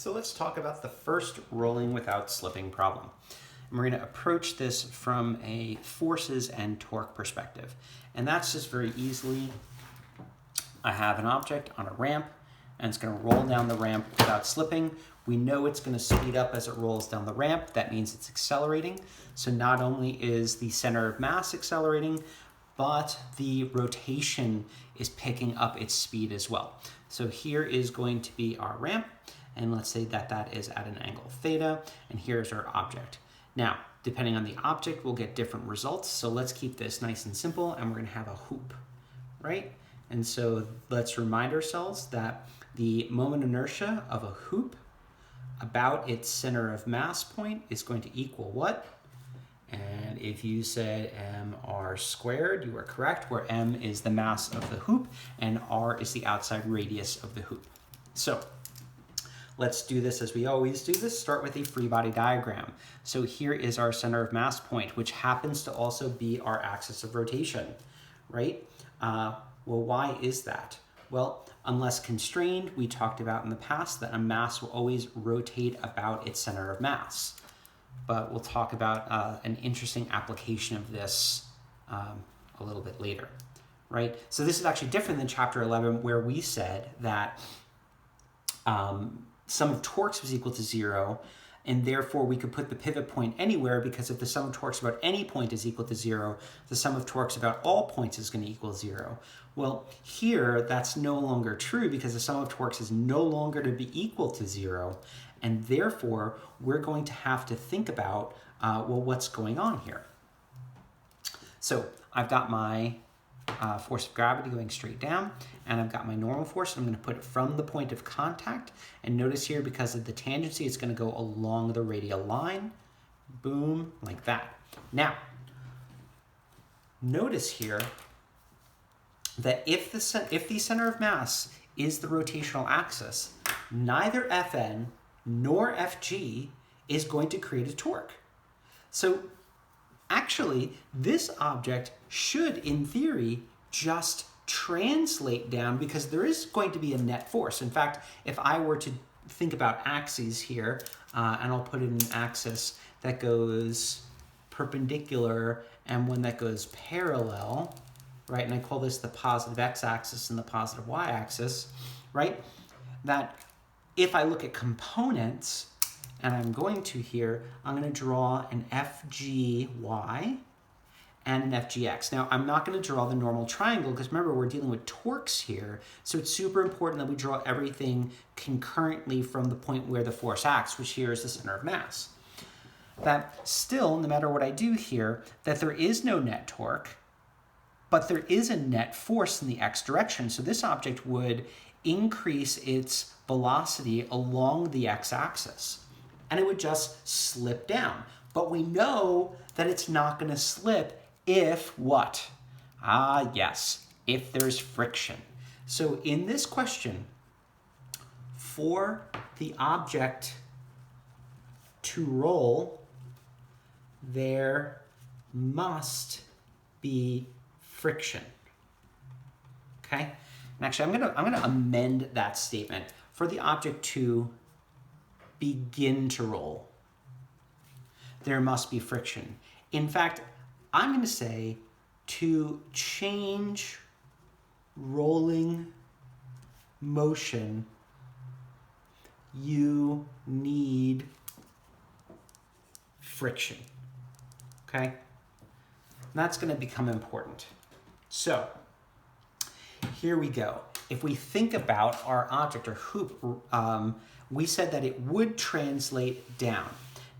So let's talk about the first rolling without slipping problem. And we're going to approach this from a forces and torque perspective. And that's just very easily, I have an object on a ramp and it's going to roll down the ramp without slipping. We know it's going to speed up as it rolls down the ramp. That means it's accelerating. So not only is the center of mass accelerating, but the rotation is picking up its speed as well. So here is going to be our ramp. And let's say that that is at an angle theta, and here's our object. Now, depending on the object, we'll get different results. So let's keep this nice and simple, and we're gonna have a hoop, right? And so let's remind ourselves that the moment inertia of a hoop about its center of mass point is going to equal what? And if you said mr squared, you are correct, where m is the mass of the hoop and r is the outside radius of the hoop. So let's do this as we always do this. Start with a free body diagram. So here is our center of mass point, which happens to also be our axis of rotation, right? Well, why is that? Well, unless constrained, we talked about in the past that a mass will always rotate about its center of mass. But we'll talk about an interesting application of this a little bit later, right? So this is actually different than chapter 11, where we said that sum of torques was equal to 0, and therefore we could put the pivot point anywhere, because if the sum of torques about any point is equal to 0, the sum of torques about all points is going to equal 0. Well, here that's no longer true, because the sum of torques is no longer to be equal to 0, and therefore we're going to have to think about, well, what's going on here? So I've got my force of gravity going straight down, and I've got my normal force, and I'm going to put it from the point of contact. And notice here, because of the tangency, it's going to go along the radial line, boom, like that. Now, notice here that if the center of mass is the rotational axis, neither Fn nor Fg is going to create a torque. So actually, this object should, in theory, just translate down, because there is going to be a net force. In fact, if I were to think about axes here, and I'll put in an axis that goes perpendicular and one that goes parallel, right? And I call this the positive x-axis and the positive y-axis, right? That if I look at components, and I'm going to here, I'm going to draw an FGY and an FGX. Now, I'm not going to draw the normal triangle, because remember, we're dealing with torques here, so it's super important that we draw everything concurrently from the point where the force acts, which here is the center of mass. That still, no matter what I do here, that there is no net torque, but there is a net force in the x direction. So this object would increase its velocity along the x-axis, and it would just slip down. But we know that it's not going to slip if what? Ah, yes, if there's friction. So in this question, for the object to roll, there must be friction. Okay? And actually, I'm gonna amend that statement. For the object to begin to roll, there must be friction. In fact, I'm going to say to change rolling motion, you need friction. Okay? And that's going to become important. So here we go. If we think about our object or hoop, we said that it would translate down.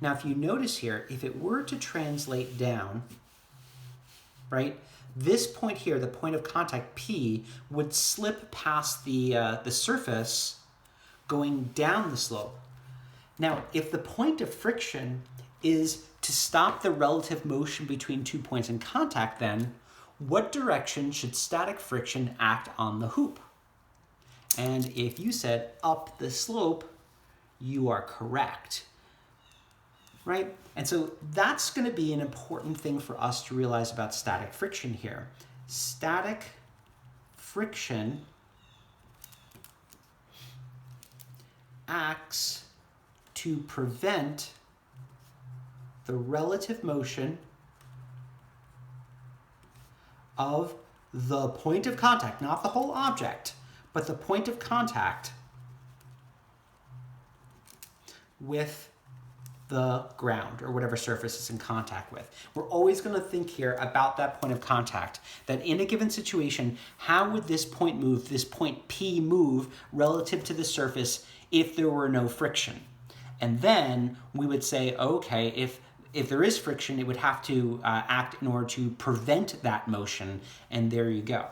Now, if you notice here, if it were to translate down, right, this point here, the point of contact P, would slip past the surface going down the slope. Now, if the point of friction is to stop the relative motion between 2 points in contact, then what direction should static friction act on the hoop? And if you said up the slope, you are correct. Right? And so that's going to be an important thing for us to realize about static friction here. Static friction acts to prevent the relative motion of the point of contact, not the whole object, but the point of contact with the ground or whatever surface it's in contact with. We're always going to think here about that point of contact, that in a given situation, how would this point move, this point P move relative to the surface if there were no friction? And then we would say, okay, if there is friction, it would have to act in order to prevent that motion, and there you go.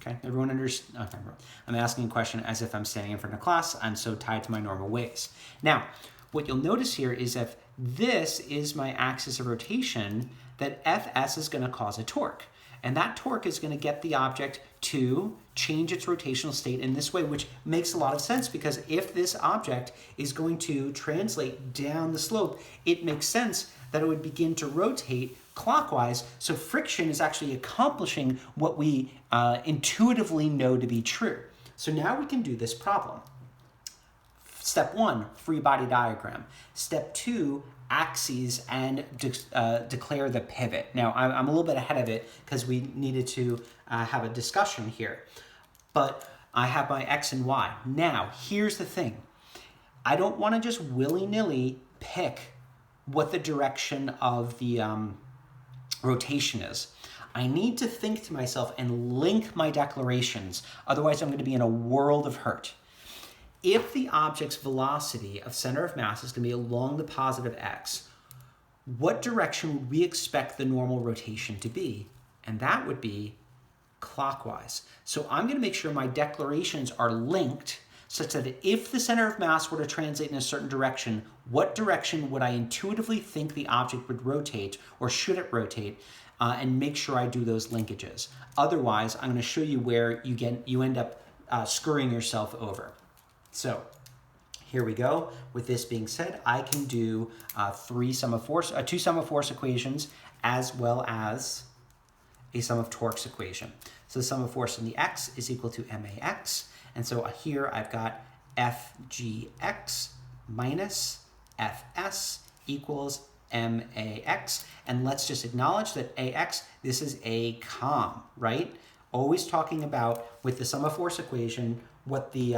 Okay, everyone understands? Okay, I'm asking a question as if I'm standing in front of class. I'm so tied to my normal ways. Now, what you'll notice here is if this is my axis of rotation, that Fs is going to cause a torque. And that torque is going to get the object to change its rotational state in this way, which makes a lot of sense because if this object is going to translate down the slope, it makes sense that it would begin to rotate clockwise. So friction is actually accomplishing what we intuitively know to be true. So now we can do this problem. Step 1, free body diagram. Step 2, axes and declare the pivot. Now, I'm a little bit ahead of it because we needed to have a discussion here. But I have my x and y. Now, here's the thing. I don't want to just willy-nilly pick what the direction of the rotation is. I need to think to myself and link my declarations. Otherwise, I'm going to be in a world of hurt. If the object's velocity of center of mass is going to be along the positive x, what direction would we expect the normal rotation to be? And that would be clockwise. So I'm going to make sure my declarations are linked such that if the center of mass were to translate in a certain direction, what direction would I intuitively think the object would rotate, or should it rotate, and make sure I do those linkages. Otherwise, I'm going to show you where you end up screwing yourself over. So here we go. With this being said, I can do two sum of force equations as well as a sum of torques equation. So the sum of force in the x is equal to max. And so here I've got fgx minus fs equals max. And let's just acknowledge that ax, this is a comm, right? Always talking about, with the sum of force equation, what the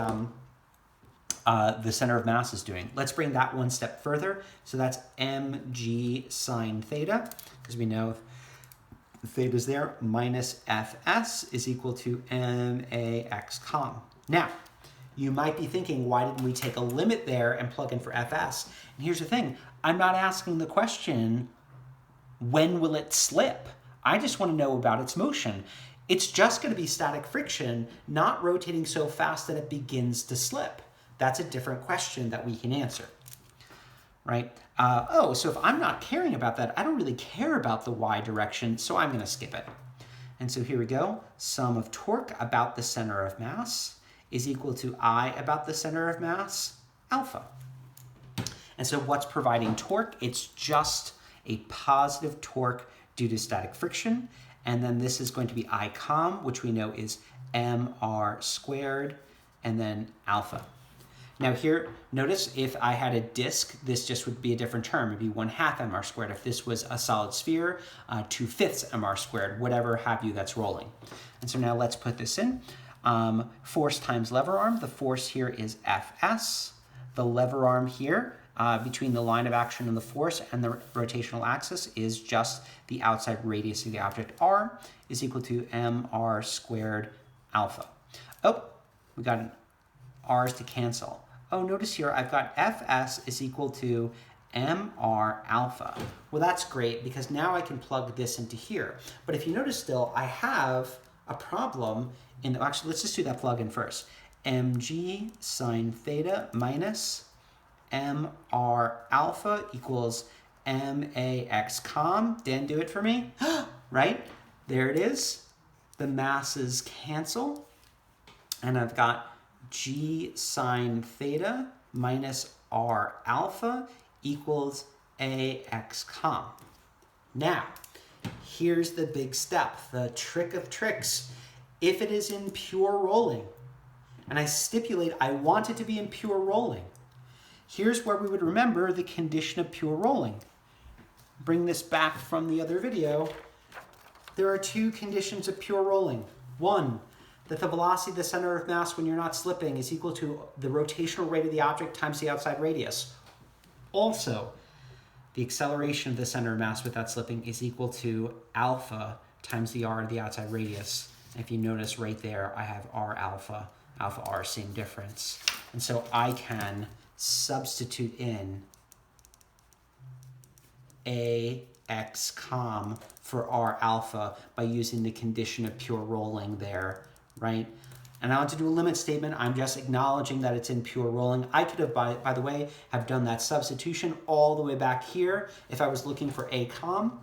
center of mass is doing. Let's bring that one step further. So that's mg sine theta, because we know theta is there, minus fs is equal to max comm. Now, you might be thinking, why didn't we take a limit there and plug in for fs? And here's the thing, I'm not asking the question, when will it slip? I just want to know about its motion. It's just going to be static friction, not rotating so fast that it begins to slip. That's a different question that we can answer, right? So if I'm not caring about that, I don't really care about the y direction, so I'm going to skip it. And so here we go. Sum of torque about the center of mass is equal to I about the center of mass, alpha. And so what's providing torque? It's just a positive torque due to static friction. And then this is going to be I comm, which we know is mr squared, and then alpha. Now here, notice if I had a disk, this just would be a different term. It'd be 1/2 mr squared. If this was a solid sphere, 2/5 mr squared, whatever have you that's rolling. And so now let's put this in. Force times lever arm. The force here is Fs. The lever arm here, between the line of action and the force and the rotational axis, is just the outside radius of the object, r, is equal to mr squared alpha. Oh, we got an r's to cancel. Oh, notice here I've got Fs is equal to mr alpha. Well, that's great because now I can plug this into here. But if you notice still, I have a problem in, actually, let's just do that plug in first. Mg sine theta minus mr alpha equals max comm. Dan, do it for me. Right? There it is. The masses cancel. And I've got g sine theta minus r alpha equals ax comm. Now, here's the big step, the trick of tricks. If it is in pure rolling, and I stipulate I want it to be in pure rolling, Here's where we would remember the condition of pure rolling. Bring this back from the other video. There are two conditions of pure rolling. One, that the velocity of the center of mass when you're not slipping is equal to the rotational rate of the object times the outside radius. Also, the acceleration of the center of mass without slipping is equal to alpha times the r of the outside radius. And if you notice right there, I have r alpha, alpha r, same difference. And so I can substitute in ax com for r alpha by using the condition of pure rolling there, right? And I want to do a limit statement. I'm just acknowledging that it's in pure rolling. I could have, by the way, have done that substitution all the way back here if I was looking for a com.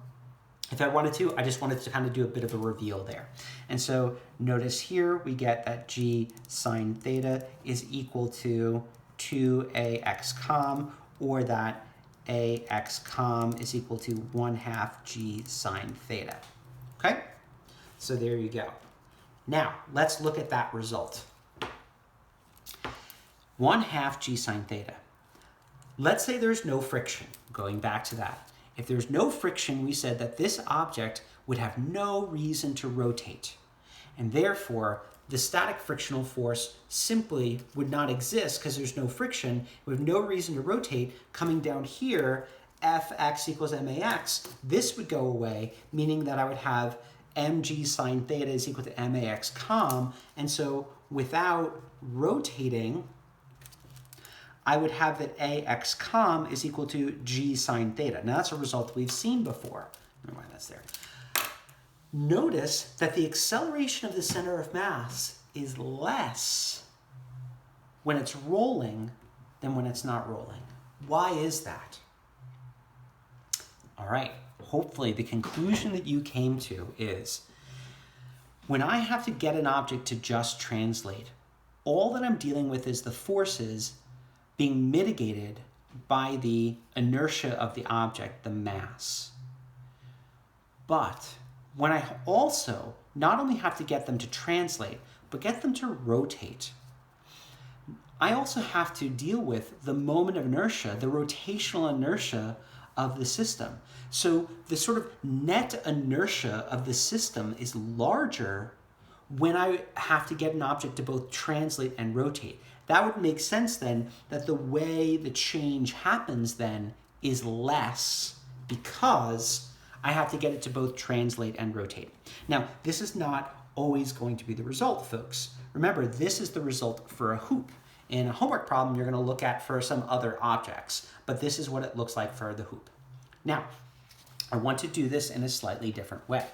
If I wanted to, I just wanted to kind of do a bit of a reveal there. And so notice here we get that g sine theta is equal to 2ax com, or that ax com is equal to 1/2 g sine theta. Okay? So there you go. Now, let's look at that result. 1/2 g sine theta. Let's say there's no friction, going back to that. If there's no friction, we said that this object would have no reason to rotate. And therefore, the static frictional force simply would not exist because there's no friction. We have no reason to rotate. Coming down here, Fx equals max, this would go away, meaning that I would have mg sine theta is equal to max com. And so without rotating, I would have that ax com is equal to g sine theta. Now that's a result we've seen before. Never mind, that's there. Notice that the acceleration of the center of mass is less when it's rolling than when it's not rolling. Why is that? All right, hopefully the conclusion that you came to is when I have to get an object to just translate, all that I'm dealing with is the forces being mitigated by the inertia of the object, the mass. But when I also not only have to get them to translate, but get them to rotate, I also have to deal with the moment of inertia, the rotational inertia of the system. So the sort of net inertia of the system is larger when I have to get an object to both translate and rotate. That would make sense then that the way the change happens then is less because I have to get it to both translate and rotate. Now, this is not always going to be the result, folks. Remember, this is the result for a hoop. In a homework problem, you're going to look at for some other objects, but this is what it looks like for the hoop. Now, I want to do this in a slightly different way,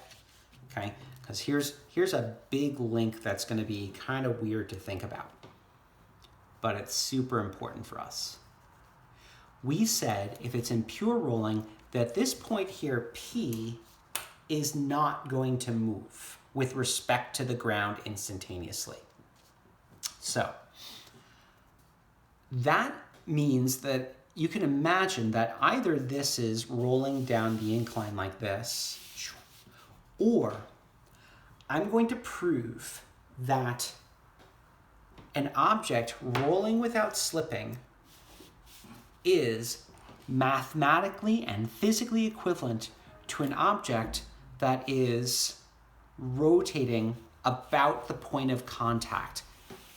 okay? Because here's a big link that's going to be kind of weird to think about, but it's super important for us. We said if it's in pure rolling that this point here, P, is not going to move with respect to the ground instantaneously. So that means that you can imagine that either this is rolling down the incline like this, or I'm going to prove that an object rolling without slipping is mathematically and physically equivalent to an object that is rotating about the point of contact.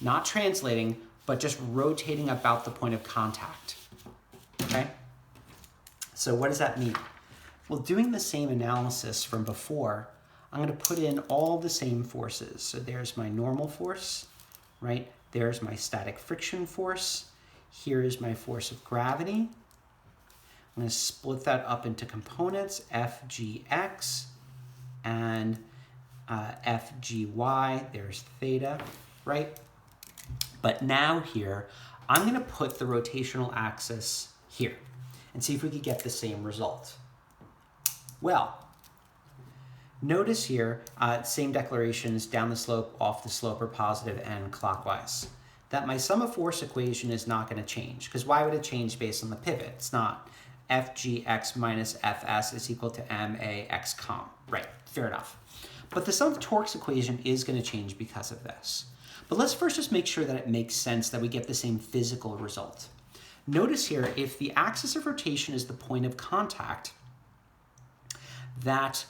Not translating, but just rotating about the point of contact. Okay? So what does that mean? Well, doing the same analysis from before, I'm going to put in all the same forces. So there's my normal force, right? There's my static friction force. Here is my force of gravity. I'm going to split that up into components, Fgx and Fgy. There's theta, right? But now here, I'm going to put the rotational axis here and see if we could get the same result. Well, notice here, same declarations, down the slope, off the slope are positive and clockwise. That my sum of force equation is not going to change, because why would it change based on the pivot? It's not. Fgx minus Fs is equal to max com. Right, fair enough. But the sum of torques equation is going to change because of this. But let's first just make sure that it makes sense that we get the same physical result. Notice here, if the axis of rotation is the point of contact, that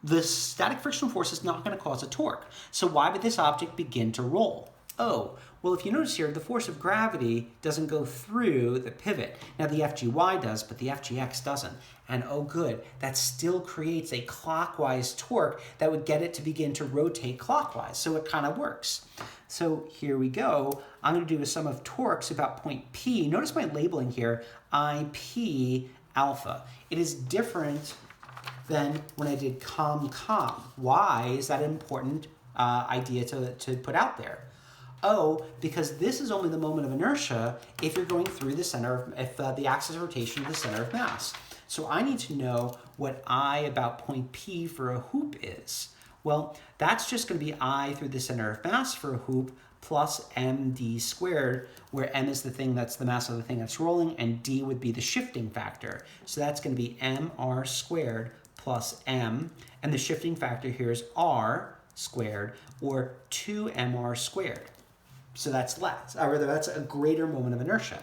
the static frictional force is not going to cause a torque. So why would this object begin to roll? Oh, well, if you notice here, the force of gravity doesn't go through the pivot. Now, the FGY does, but the FGX doesn't. And oh, good, that still creates a clockwise torque that would get it to begin to rotate clockwise. So it kind of works. So here we go. I'm going to do a sum of torques about point P. Notice my labeling here, IP alpha. It is different than when I did com. Why is that an important idea to put out there? Oh, because this is only the moment of inertia if you're going through the center, if the axis of rotation of the center of mass. So I need to know what I about point P for a hoop is. Well, that's just going to be I through the center of mass for a hoop plus md squared, where m is the thing that's the mass of the thing that's rolling, and d would be the shifting factor. So that's going to be mr squared plus m, and the shifting factor here is r squared, or 2mr squared. So that's less, or rather that's a greater moment of inertia.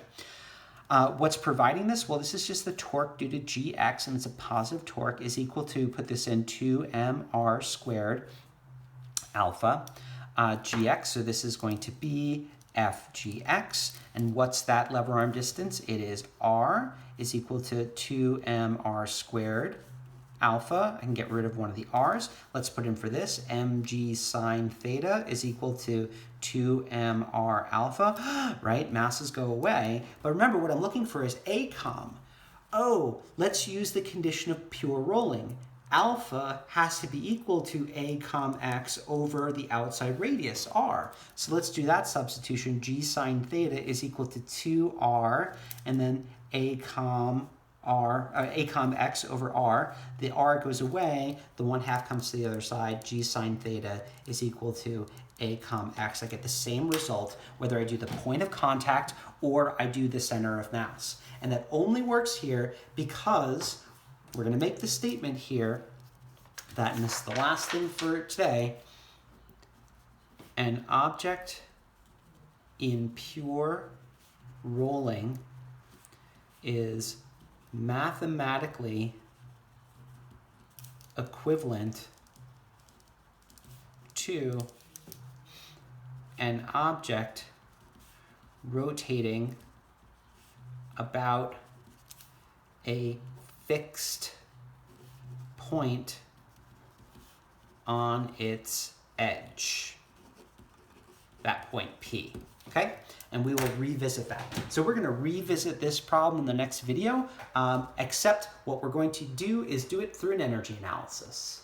What's providing this? Well, this is just the torque due to gx, and it's a positive torque, is equal to, put this in, 2mr squared alpha gx. So this is going to be fgx. And what's that lever arm distance? It is r is equal to 2mr squared alpha. I can get rid of one of the r's. Let's put in for this. mg sine theta is equal to 2mr alpha, right? Masses go away. But remember, what I'm looking for is ACOM. Oh, let's use the condition of pure rolling. Alpha has to be equal to ACOM x over the outside radius, r. So let's do that substitution. G sine theta is equal to 2r, and then ACOM x over r. The r goes away, the 1/2 comes to the other side. G sine theta is equal to ACOM x. I get the same result whether I do the point of contact or I do the center of mass. And that only works here because we're going to make the statement here that, and this is the last thing for today, an object in pure rolling is mathematically equivalent to an object rotating about a fixed point on its edge, that point P, okay? And we will revisit that. So we're gonna revisit this problem in the next video, except what we're going to do is do it through an energy analysis.